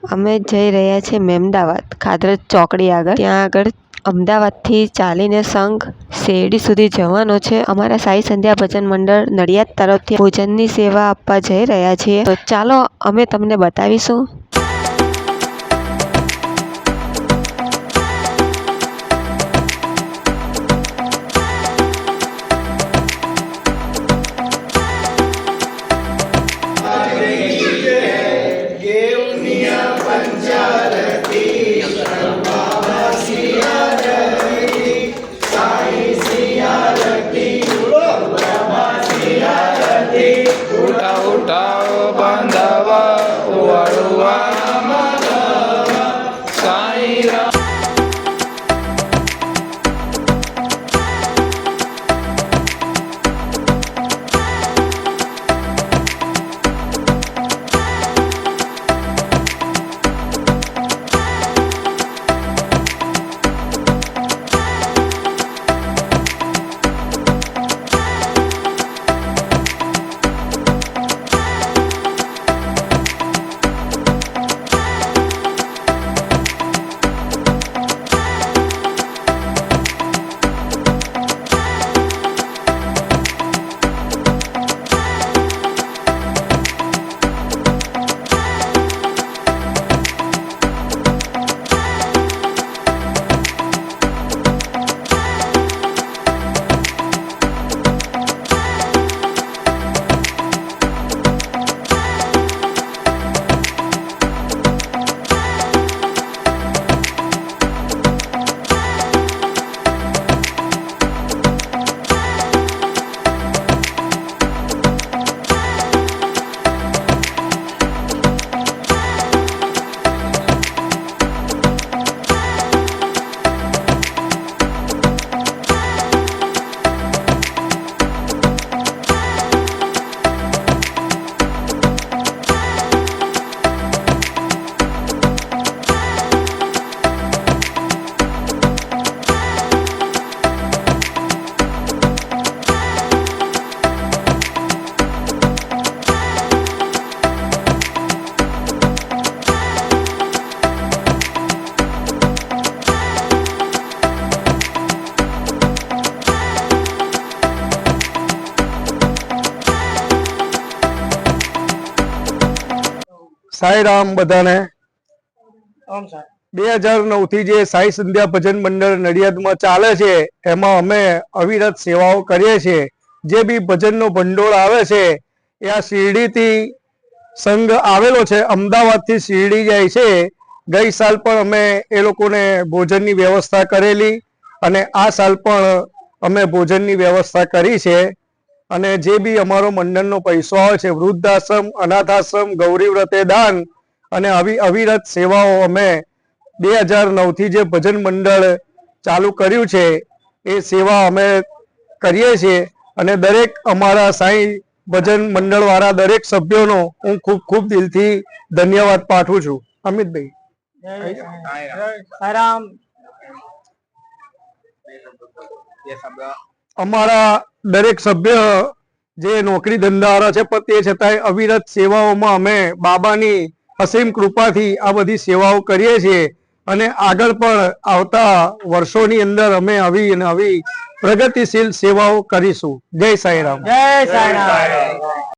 અમે જઈ રહ્યા છીએ મહેમદાવાદ ખાદરજ ચોકડી આગળ. ત્યાં આગળ અમદાવાદથી ચાલીને સંઘ શેરડી સુધી જવાનો છે. અમારા સાઈ સંધ્યા ભજન મંડળ નડિયાદ તરફથી ભોજનની સેવા આપવા જઈ રહ્યા છીએ. તો ચાલો અમે તમને બતાવીશું. સાઈ રામ બધાને. 2009 થી જે સાઈ સંધ્યા ભજન મંડળ નડિયાદમાં ચાલે છે એમાં અમે અવિરત સેવાઓ કરીએ છીએ. જે બી ભજનનો ભંડોળ આવે છે એ આ શિરડીથી સંઘ આવેલો છે, અમદાવાદથી શિરડી જાય છે. ગઈ સાલ પણ અમે એ લોકોને ભોજનની વ્યવસ્થા કરેલી અને આ સાલ પણ અમે ભોજનની વ્યવસ્થા કરી છે. અને જે બી અમારો મંડળનો પૈસો આવે છે વૃદ્ધાશ્રમ, અનાથાશ્રમ, ગૌરી વ્રતે દાન અને આવી અવિરત સેવાઓ અમે 2009 થી જે ભજન મંડળ ચાલુ કર્યું છે એ સેવા અમે કરીએ છીએ. અને દરેક અમારા સાઈ ભજન મંડળ વાળા દરેક સભ્યોનો હું ખૂબ ખૂબ દિલથી ધન્યવાદ પાઠવું છું. અમિતભાઈ. અમારા દરેક સભ્ય જે નોકરી ધંધાવાળા છે પણ તે છતાંય અવિરત સેવાઓમાં અમે બાબાની અસીમ કૃપાથી આ બધી સેવાઓ કરીએ છીએ અને આગળ પણ આવતા વર્ષોની અંદર અમે આવી અને આવી પ્રગતિશીલ સેવાઓ કરીશું. જય સાંઈરામ. જય સાંઈરામ.